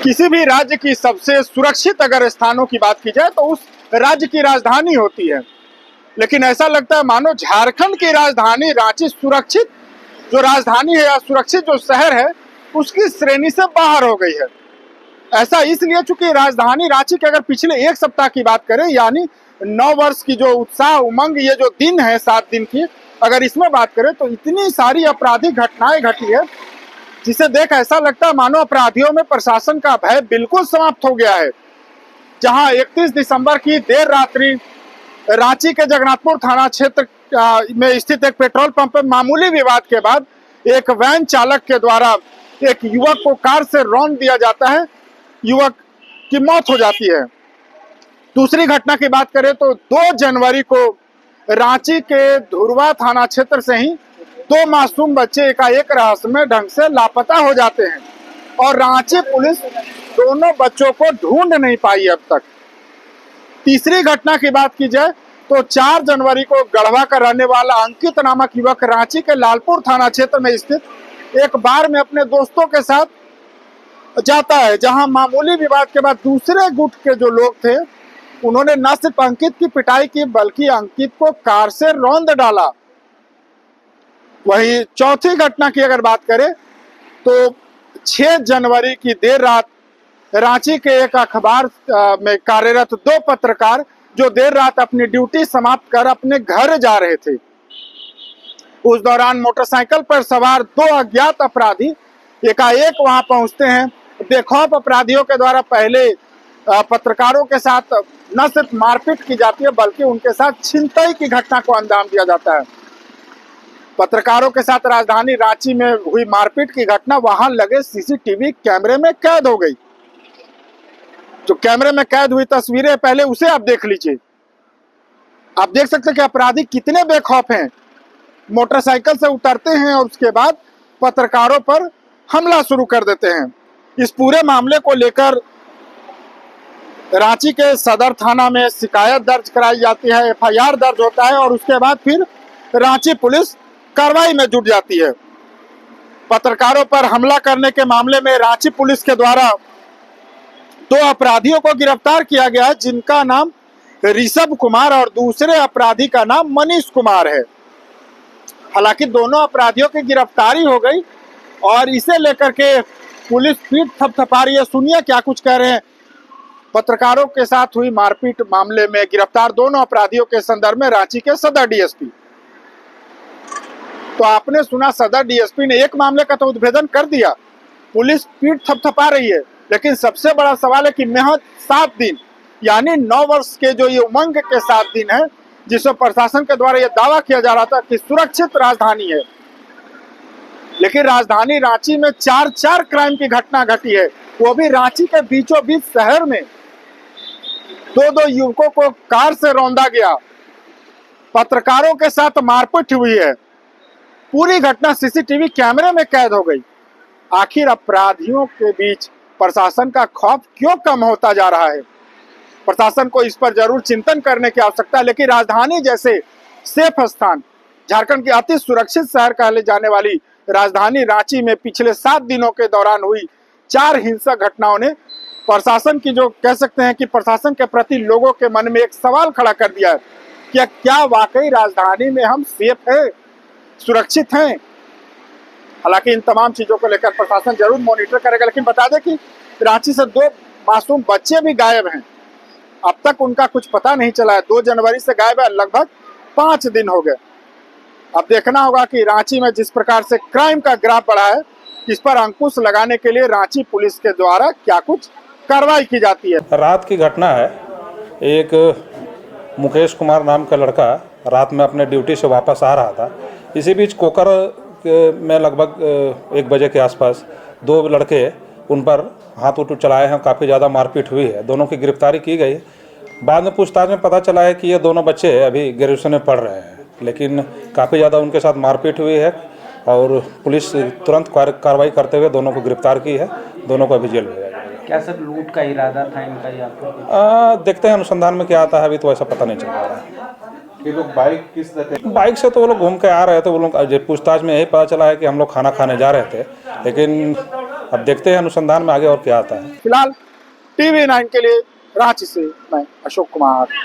किसी भी राज्य की सबसे सुरक्षित अगर स्थानों की बात की जाए तो उस राज्य की राजधानी होती है। लेकिन ऐसा लगता है मानो झारखंड की राजधानी रांची सुरक्षित जो राजधानी है या सुरक्षित जो शहर है उसकी श्रेणी से बाहर हो गई है। ऐसा इसलिए चूंकि राजधानी रांची के अगर पिछले एक सप्ताह की बात करें यानी 9 वर्ष की जो उत्साह उमंग ये जो दिन है 7 दिन की, अगर इसमें बात करें तो इतनी सारी आपराधिक घटनाएं घटी है जिसे देख ऐसा लगता है मानो अपराधियों में प्रशासन का भय बिल्कुल समाप्त हो गया है। जहां 31 दिसंबर की देर रात्रि रांची के जगन्नाथपुर थाना क्षेत्र में स्थित एक पेट्रोल पंप में मामूली विवाद के बाद एक वैन चालक के द्वारा एक युवक को कार से रौंद दिया जाता है, युवक की मौत हो जाती है। दूसरी घटना की बात करें तो 2 जनवरी को रांची के धुरवा थाना क्षेत्र से ही 2 मासूम बच्चे एकाएक रहस्यमय ढंग से लापता हो जाते हैं और रांची पुलिस दोनों बच्चों को ढूंढ नहीं पाई अब तक। तीसरी घटना की बात की जाए तो 4 जनवरी को गढ़वा का रहने वाला अंकित नामक युवक रांची के लालपुर थाना क्षेत्र में स्थित एक बार में अपने दोस्तों के साथ जाता है, जहां मामूली विवाद के बाद दूसरे गुट के जो लोग थे उन्होंने न सिर्फ अंकित की पिटाई की बल्कि अंकित को कार से रौंद डाला। वहीं चौथी घटना की अगर बात करें तो 6 जनवरी की देर रात रांची के एक अखबार में कार्यरत 2 पत्रकार जो देर रात अपनी ड्यूटी समाप्त कर अपने घर जा रहे थे, उस दौरान मोटरसाइकिल पर सवार 2 अज्ञात अपराधी एकाएक वहां पहुंचते हैं। बेखौफ अपराधियों के द्वारा पहले पत्रकारों के साथ न सिर्फ मारपीट की जाती है बल्कि उनके साथ छिनतई की घटना को अंजाम दिया जाता है। पत्रकारों के साथ राजधानी रांची में हुई मारपीट की घटना वहां लगे सीसीटीवी कैमरे में कैद हो गई। जो कैमरे में कैद हुई तस्वीरें पहले उसे आप देख लीजिए। आप देख सकते हैं कि अपराधी कितने बेखौफ हैं। मोटरसाइकिल से उतरते हैं और उसके बाद पत्रकारों पर हमला शुरू कर देते हैं। इस पूरे मामले को लेकर रांची के सदर थाना में शिकायत दर्ज कराई जाती है, एफआईआर दर्ज होता है और उसके बाद फिर रांची पुलिस कार्रवाई में जुट जाती है। पत्रकारों पर हमला करने के मामले में रांची पुलिस के द्वारा 2 अपराधियों को गिरफ्तार किया गया है, जिनका नाम ऋषभ कुमार और दूसरे अपराधी का नाम मनीष कुमार है। हालांकि दोनों अपराधियों की गिरफ्तारी हो गई और इसे लेकर के पुलिस पीठ थपथपा रही है। सुनिए क्या कुछ कह रहे हैं। पत्रकारों के साथ हुई मारपीट मामले में गिरफ्तार दोनों अपराधियों के संदर्भ में रांची के सदर डीएसपी, तो आपने सुना सदर डीएसपी ने एक मामले का तो उद्भेदन कर दिया, पुलिस पीठ थपथपा रही है। लेकिन सबसे बड़ा सवाल है कि महज 7 दिन यानी 9 वर्ष के जो ये उमंग के 7 दिन है जिसमें प्रशासन के द्वारा ये दावा किया जा रहा था कि सुरक्षित राजधानी है, लेकिन राजधानी रांची में 4 क्राइम की घटना घटी है, वो भी रांची के बीचों बीच शहर में। 2 युवकों को कार से रौंदा गया, पत्रकारों के साथ मारपीट हुई है, पूरी घटना सीसीटीवी कैमरे में कैद हो गई। आखिर अपराधियों के बीच प्रशासन का खौफ क्यों कम होता जा रहा है? प्रशासन को इस पर जरूर चिंतन करने की आवश्यकता है। लेकिन राजधानी जैसे सेफ स्थान, झारखंड की अति सुरक्षित शहर कहले जाने वाली राजधानी रांची में पिछले 7 दिनों के दौरान हुई 4 हिंसक घटनाओं ने प्रशासन की जो कह सकते हैं कि प्रशासन के प्रति लोगों के मन में एक सवाल खड़ा कर दिया है कि क्या वाकई राजधानी में हम सेफ हैं, सुरक्षित हैं? हालांकि इन तमाम चीजों को लेकर प्रशासन जरूर मॉनिटर करेगा। लेकिन बता दें कि रांची से 2 मासूम बच्चे भी गायब हैं, अब तक उनका कुछ पता नहीं चला है। 2 जनवरी से गायब है, लगभग 5 दिन हो गए। अब देखना होगा कि रांची में जिस प्रकार से क्राइम का ग्राफ बढ़ा है इस पर अंकुश लगाने के लिए रांची पुलिस के द्वारा क्या कुछ कार्रवाई की जाती है। रात की घटना है, एक मुकेश कुमार नाम का लड़का रात में अपने ड्यूटी से वापस आ रहा था। इसी बीच कोकर में लगभग 1 बजे के आसपास 2 लड़के उन पर हाथ उठ चलाए हैं, काफ़ी ज़्यादा मारपीट हुई है। दोनों की गिरफ्तारी की गई। बाद में पूछताछ में पता चला है कि ये दोनों बच्चे अभी ग्रेजुएशन में पढ़ रहे हैं, लेकिन काफ़ी ज़्यादा उनके साथ मारपीट हुई है और पुलिस तुरंत कार्रवाई करते हुए दोनों को गिरफ्तार की है। दोनों को अभी जेल भेजा गया। क्या सर लूट का इरादा था इनका या देखते हैं अनुसंधान में क्या आता है, अभी तो ऐसा पता नहीं चल रहा है। ये लोग बाइक से तो वो लोग घूम के आ रहे थे। वो लोग पूछताछ में यही पता चला है कि हम लोग खाना खाने जा रहे थे, लेकिन अब देखते हैं अनुसंधान में आगे और क्या आता है। फिलहाल TV9 के लिए रांची से मैं अशोक कुमार।